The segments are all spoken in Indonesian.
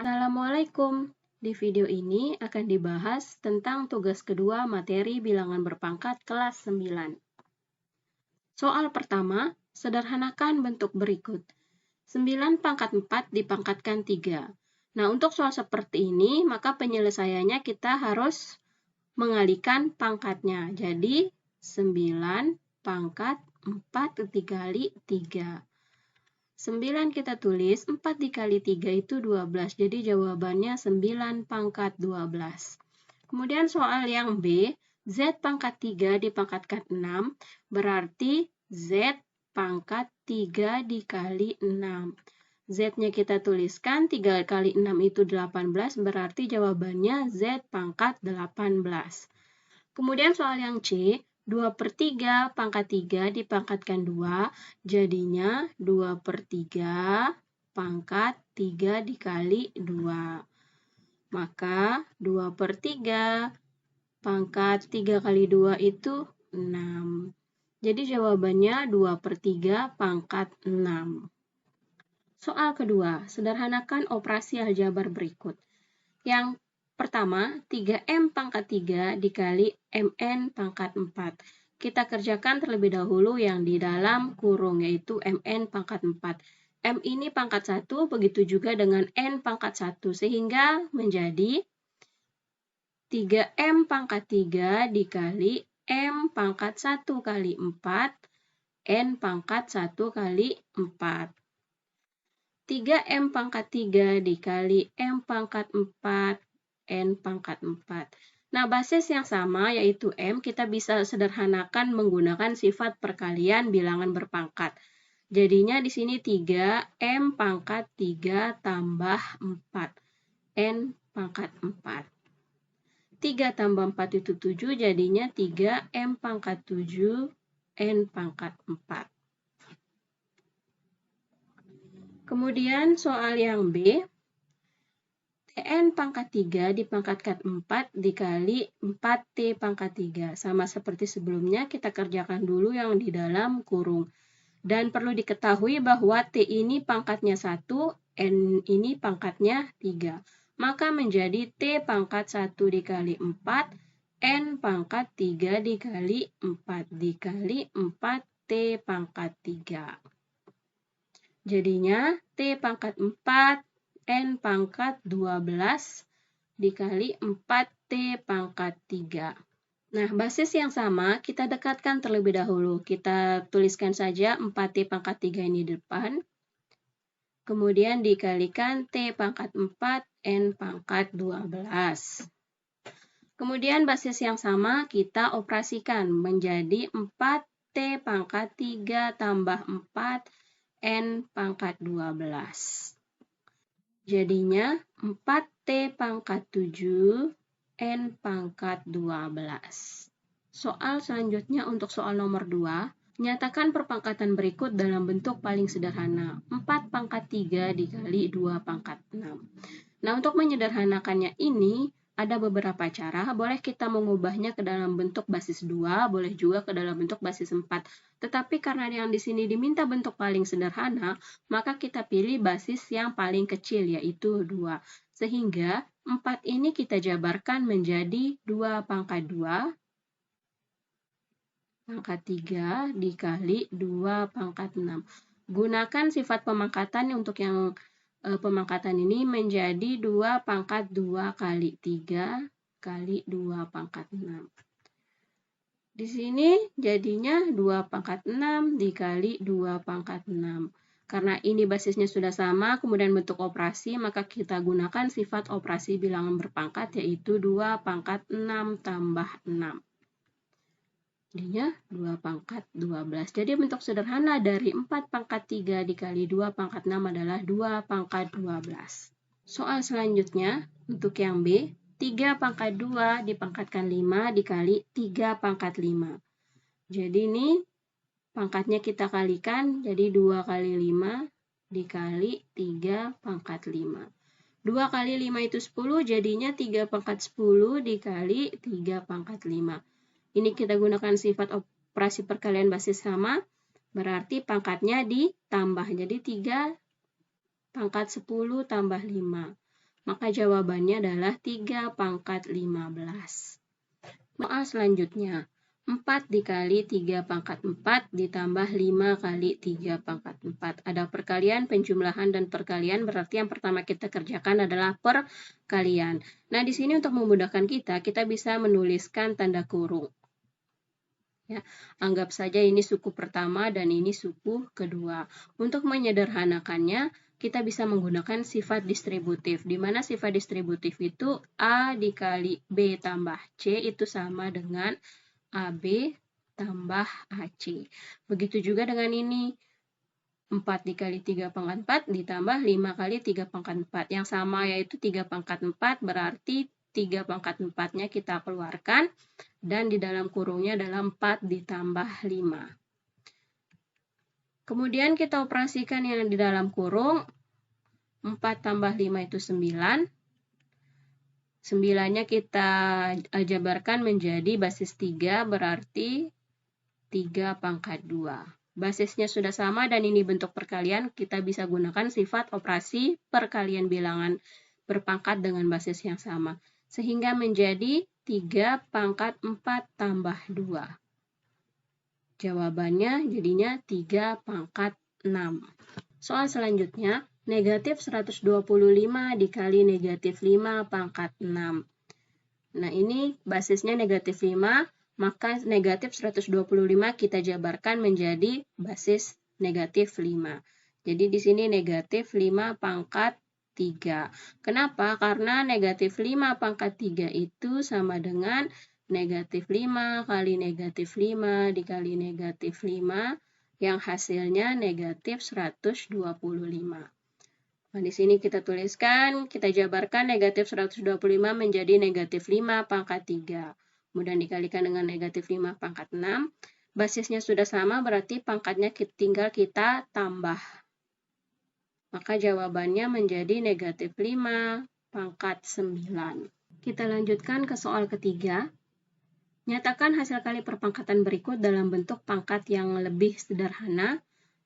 Assalamualaikum. Di video ini akan dibahas tentang tugas kedua materi bilangan berpangkat kelas 9. Soal pertama, sederhanakan bentuk berikut. 9 pangkat 4 dipangkatkan 3. Nah, untuk soal seperti ini, maka penyelesaiannya kita harus mengalihkan pangkatnya. Jadi, 9 pangkat 4 dikali 3. 9 kita tulis, 4 dikali 3 itu 12. Jadi jawabannya 9 pangkat 12. Kemudian soal yang B, Z pangkat 3 dipangkatkan 6, berarti Z pangkat 3 dikali 6. Z-nya kita tuliskan, 3 kali 6 itu 18, berarti jawabannya Z pangkat 18. Kemudian soal yang C, 2/3 pangkat 3 dipangkatkan 2, jadinya 2/3 pangkat 3 dikali 2. Maka 2/3 pangkat 3 kali 2 itu 6. Jadi jawabannya 2/3 pangkat 6. Soal kedua, sederhanakan operasi aljabar berikut. Yang pertama, 3M pangkat 3 dikali MN pangkat 4. Kita kerjakan terlebih dahulu yang di dalam kurung, yaitu MN pangkat 4. M ini pangkat 1, begitu juga dengan N pangkat 1, sehingga menjadi 3M pangkat 3 dikali M pangkat 1 kali 4, N pangkat 1 kali 4. 3M pangkat 3 dikali M pangkat 4, N pangkat 4. Nah, basis yang sama yaitu M kita bisa sederhanakan menggunakan sifat perkalian bilangan berpangkat. Jadinya di sini 3M pangkat 3 tambah 4, N pangkat 4. 3 tambah 4 itu 7, jadinya 3M pangkat 7, N pangkat 4. Kemudian soal yang B, Tn pangkat 3 dipangkatkan 4 dikali 4T pangkat 3. Sama seperti sebelumnya, kita kerjakan dulu yang di dalam kurung. Dan perlu diketahui bahwa T ini pangkatnya 1, N ini pangkatnya 3. Maka menjadi T pangkat 1 dikali 4, N pangkat 3 dikali 4 dikali 4T pangkat 3. Jadinya T pangkat 4, N pangkat 12 dikali 4T pangkat 3. Nah, basis yang sama kita dekatkan terlebih dahulu. Kita tuliskan saja 4T pangkat 3 ini di depan. Kemudian dikalikan T pangkat 4, N pangkat 12. Kemudian basis yang sama kita operasikan menjadi 4T pangkat 3 tambah 4, N pangkat 12. Jadinya 4T pangkat 7, N pangkat 12. Soal selanjutnya untuk soal nomor 2, nyatakan perpangkatan berikut dalam bentuk paling sederhana. 4 pangkat 3 dikali 2 pangkat 6. Nah, untuk menyederhanakannya ini, ada beberapa cara. Boleh kita mengubahnya ke dalam bentuk basis 2, boleh juga ke dalam bentuk basis 4. Tetapi karena yang di sini diminta bentuk paling sederhana, maka kita pilih basis yang paling kecil, yaitu 2. Sehingga 4 ini kita jabarkan menjadi 2 pangkat 2, pangkat 3 dikali 2 pangkat 6. Gunakan sifat pemangkatan untuk yang pemangkatan ini menjadi 2 pangkat 2 kali 3 kali 2 pangkat 6. Di sini jadinya 2 pangkat 6 dikali 2 pangkat 6. Karena ini basisnya sudah sama, kemudian bentuk operasi, maka kita gunakan sifat operasi bilangan berpangkat, yaitu 2 pangkat 6 tambah 6. Jadinya 2 pangkat 12. Jadi bentuk sederhana dari 4 pangkat 3 dikali 2 pangkat 6 adalah 2 pangkat 12. Soal selanjutnya, untuk yang B, 3 pangkat 2 dipangkatkan 5 dikali 3 pangkat 5. Jadi ini pangkatnya kita kalikan, jadi 2 kali 5 dikali 3 pangkat 5. 2 kali 5 itu 10, jadinya 3 pangkat 10 dikali 3 pangkat 5. Ini kita gunakan sifat operasi perkalian basis sama, berarti pangkatnya ditambah. Jadi 3 pangkat 10 tambah 5. Maka jawabannya adalah 3 pangkat 15. Soal selanjutnya, 4 dikali 3 pangkat 4 ditambah 5 kali 3 pangkat 4. Ada perkalian, penjumlahan, dan perkalian, berarti yang pertama kita kerjakan adalah perkalian. Nah, di sini untuk memudahkan kita bisa menuliskan tanda kurung. Ya, anggap saja ini suku pertama dan ini suku kedua. Untuk menyederhanakannya, kita bisa menggunakan sifat distributif, di mana sifat distributif itu A dikali B tambah C itu sama dengan AB tambah AC. Begitu juga dengan ini, 4 dikali 3 pangkat 4 ditambah 5 kali 3 pangkat 4. Yang sama yaitu 3 pangkat 4, berarti 3 pangkat 4-nya kita keluarkan, dan di dalam kurungnya adalah 4 ditambah 5. Kemudian kita operasikan yang di dalam kurung, 4 tambah 5 itu 9. 9-nya kita jabarkan menjadi basis 3, berarti 3 pangkat 2. Basisnya sudah sama dan ini bentuk perkalian, kita bisa gunakan sifat operasi perkalian bilangan berpangkat dengan basis yang sama. Sehingga menjadi 3 pangkat 4 tambah 2. Jawabannya jadinya 3 pangkat 6. Soal selanjutnya, negatif 125 dikali negatif 5 pangkat 6. Nah, ini basisnya negatif 5, maka negatif 125 kita jabarkan menjadi basis negatif 5. Jadi di sini negatif 5 pangkat 3. Kenapa? Karena negatif 5 pangkat 3 itu sama dengan negatif 5 kali negatif 5 dikali negatif 5, yang hasilnya negatif 125. Nah, di sini kita tuliskan, kita jabarkan negatif 125 menjadi negatif 5 pangkat 3. Kemudian dikalikan dengan negatif 5 pangkat 6. Basisnya sudah sama, berarti pangkatnya tinggal kita tambah. Maka jawabannya menjadi negatif 5 pangkat 9. Kita lanjutkan ke soal ketiga. Nyatakan hasil kali perpangkatan berikut dalam bentuk pangkat yang lebih sederhana.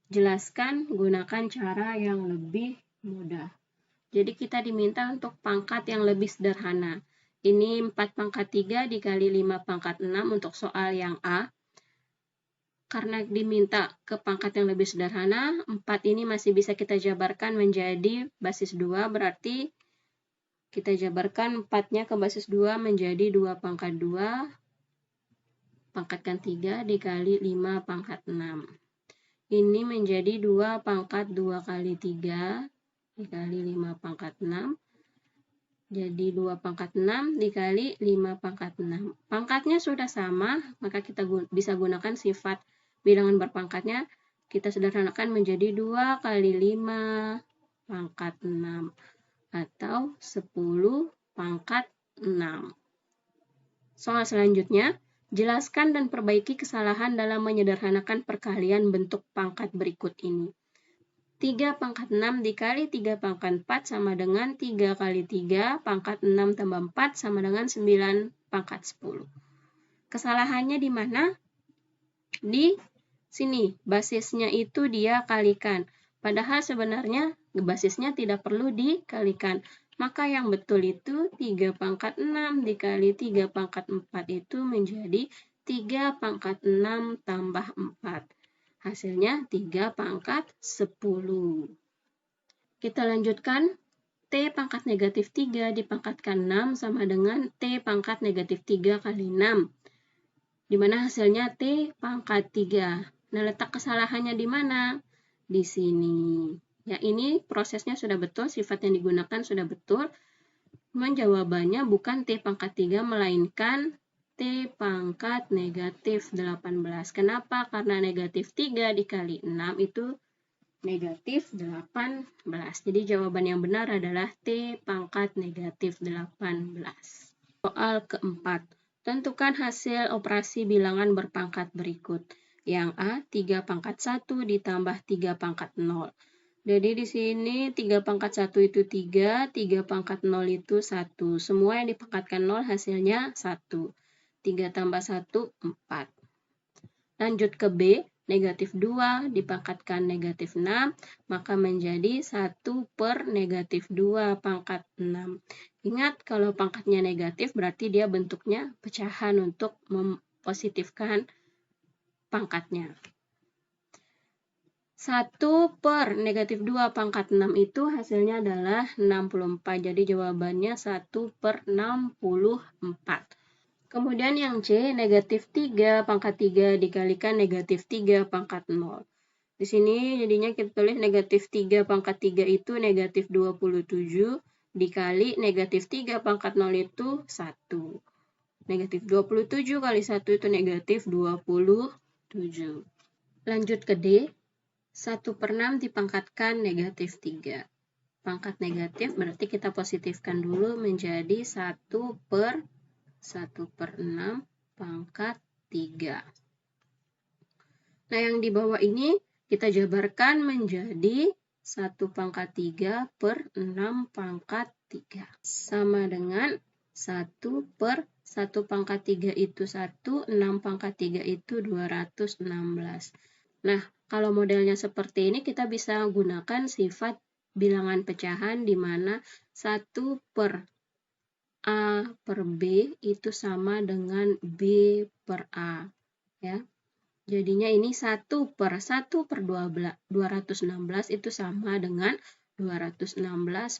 Jelaskan, gunakan cara yang lebih mudah. Jadi kita diminta untuk pangkat yang lebih sederhana. Ini 4 pangkat 3 dikali 5 pangkat 6 untuk soal yang A. Karena diminta ke pangkat yang lebih sederhana, 4 ini masih bisa kita jabarkan menjadi basis 2, berarti kita jabarkan 4-nya ke basis 2 menjadi 2 pangkat 2, pangkatkan 3 dikali 5 pangkat 6. Ini menjadi 2 pangkat 2 kali 3 dikali 5 pangkat 6. Jadi 2 pangkat 6 dikali 5 pangkat 6. Pangkatnya sudah sama, maka kita bisa gunakan sifat bilangan berpangkatnya. Kita sederhanakan menjadi 2 kali 5 pangkat 6 atau 10 pangkat 6. Soal selanjutnya, jelaskan dan perbaiki kesalahan dalam menyederhanakan perkalian bentuk pangkat berikut ini. 3 pangkat 6 dikali 3 pangkat 4 sama dengan 3 kali 3 pangkat 6 tambah 4 sama dengan 9 pangkat 10. Kesalahannya di mana? Di sini, basisnya itu dia kalikan. Padahal sebenarnya basisnya tidak perlu dikalikan. Maka yang betul itu 3 pangkat 6 dikali 3 pangkat 4 itu menjadi 3 pangkat 6 tambah 4. Hasilnya 3 pangkat 10. Kita lanjutkan. T pangkat negatif 3 dipangkatkan 6 sama dengan T pangkat negatif 3 kali 6. Di mana hasilnya T pangkat 3. Nah, letak kesalahannya di mana? Di sini. Ya, ini prosesnya sudah betul, sifat yang digunakan sudah betul. Jawabannya bukan T pangkat 3, melainkan T pangkat negatif 18. Kenapa? Karena negatif 3 dikali 6 itu negatif 18. Jadi jawaban yang benar adalah T pangkat negatif 18. Soal keempat. Tentukan hasil operasi bilangan berpangkat berikut. Yang A, 3 pangkat 1 ditambah 3 pangkat 0. Jadi di sini 3 pangkat 1 itu 3, 3 pangkat 0 itu 1. Semua yang dipangkatkan 0 hasilnya 1. 3 tambah 1, 4. Lanjut ke B, negatif 2 dipangkatkan negatif 6, maka menjadi 1 per negatif 2 pangkat 6. Ingat, kalau pangkatnya negatif berarti dia bentuknya pecahan untuk mempositifkan pangkatnya. 1 per negatif 2 pangkat 6 itu hasilnya adalah 64. Jadi jawabannya 1 per 64. Kemudian yang C, negatif 3 pangkat 3 dikalikan negatif 3 pangkat 0. Di sini jadinya kita tulis negatif 3 pangkat 3 itu negatif 27 dikali negatif 3 pangkat 0 itu 1. Negatif 27 kali 1 itu negatif 27. Lanjut ke D, 1 per 6 dipangkatkan negatif 3. Pangkat negatif berarti kita positifkan dulu menjadi 1 per 6 pangkat 3. Nah, yang di bawah ini kita jabarkan menjadi 1 pangkat 3 per 6 pangkat 3. Sama dengan 1 per 1 pangkat 3 itu 1, 6 pangkat 3 itu 216. Nah, kalau modelnya seperti ini kita bisa gunakan sifat bilangan pecahan di mana 1 per A per B itu sama dengan B per A. Ya. Jadinya ini 1 per 216 itu sama dengan 216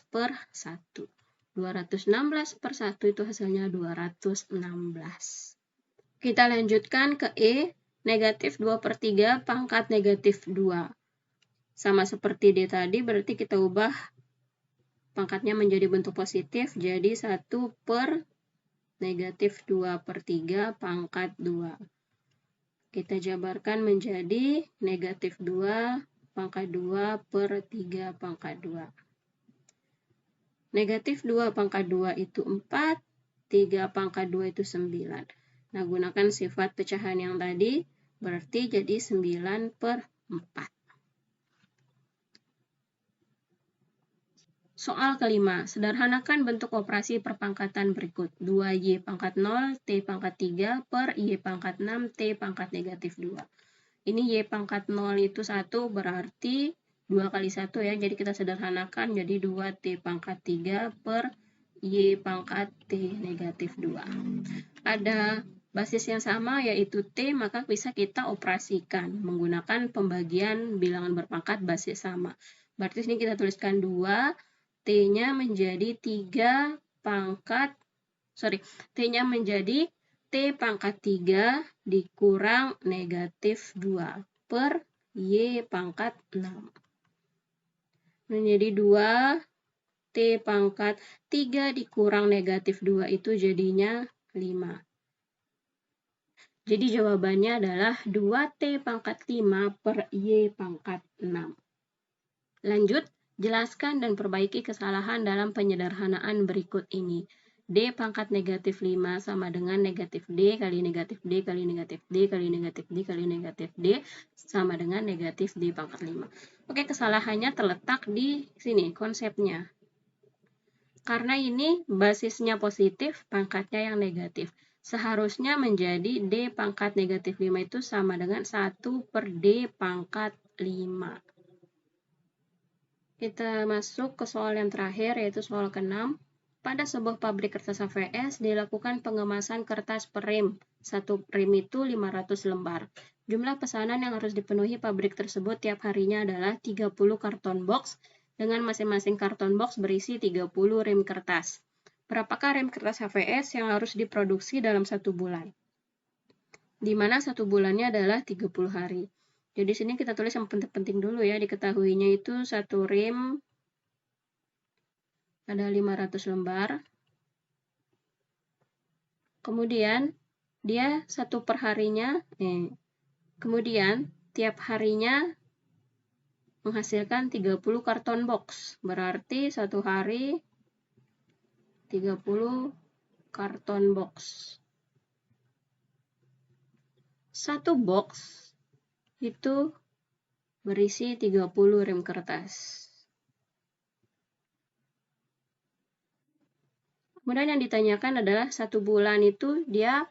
per 1. 216 per 1 itu hasilnya 216. Kita lanjutkan ke E, negatif 2 per 3 pangkat negatif 2. Sama seperti D tadi, berarti kita ubah pangkatnya menjadi bentuk positif, jadi 1 per negatif 2 per 3 pangkat 2. Kita jabarkan menjadi negatif 2 pangkat 2 per 3 pangkat 2. Negatif 2 pangkat 2 itu 4, 3 pangkat 2 itu 9. Nah, gunakan sifat pecahan yang tadi, berarti jadi 9 per 4. Soal kelima, sederhanakan bentuk operasi perpangkatan berikut. 2Y pangkat 0, T pangkat 3 per Y pangkat 6, T pangkat negatif 2. Ini Y pangkat 0 itu 1, berarti 2 kali 1 ya. Jadi kita sederhanakan jadi 2T pangkat 3 per Y pangkat T negatif 2. Ada basis yang sama yaitu T, maka bisa kita operasikan menggunakan pembagian bilangan berpangkat basis sama. Berarti sini kita tuliskan 2, T-nya menjadi 3 pangkat, T-nya menjadi T pangkat 3 dikurang negatif 2 per Y pangkat 6. Menjadi 2, T pangkat 3 dikurang negatif 2 itu jadinya 5. Jadi jawabannya adalah 2T pangkat 5 per Y pangkat 6. Lanjut. Jelaskan dan perbaiki kesalahan dalam penyederhanaan berikut ini. D pangkat negatif 5 sama dengan negatif D kali negatif D kali negatif D kali negatif D kali negatif D sama dengan negatif D pangkat 5. Oke, kesalahannya terletak di sini konsepnya. Karena ini basisnya positif, pangkatnya yang negatif. Seharusnya menjadi D pangkat negatif 5 itu sama dengan 1 per D pangkat 5. Kita masuk ke soal yang terakhir, yaitu soal ke-6. Pada sebuah pabrik kertas HVS dilakukan pengemasan kertas per rem. Satu rem itu 500 lembar. Jumlah pesanan yang harus dipenuhi pabrik tersebut tiap harinya adalah 30 karton box, dengan masing-masing karton box berisi 30 rem kertas. Berapakah rem kertas HVS yang harus diproduksi dalam 1 bulan? Di mana 1 bulannya adalah 30 hari. Jadi sini kita tulis yang penting-penting dulu ya, diketahuinya itu 1 rem ada 500 lembar. Kemudian dia 1 per harinya, kemudian tiap harinya menghasilkan 30 karton box. Berarti 1 hari 30 karton box. 1 box itu berisi 30 rem kertas. Kemudian yang ditanyakan adalah 1 bulan itu dia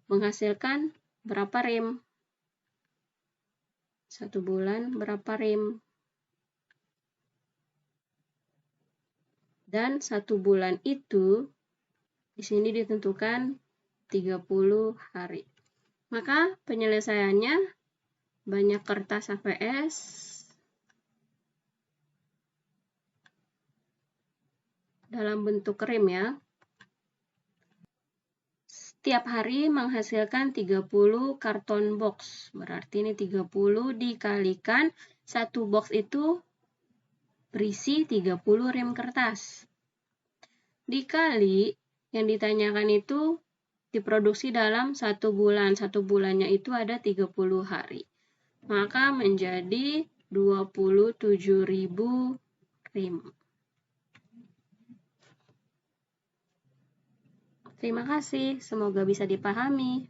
menghasilkan berapa rem. 1 bulan berapa rim. Dan 1 bulan itu di sini ditentukan 30 hari. Maka penyelesaiannya banyak kertas HVS, dalam bentuk rim ya. Setiap hari menghasilkan 30 karton box. Berarti ini 30 dikalikan 1 box itu berisi 30 rim kertas. Dikali yang ditanyakan itu diproduksi dalam 1 bulan. 1 bulannya itu ada 30 hari. Maka menjadi 27.000 rim. Terima kasih, semoga bisa dipahami.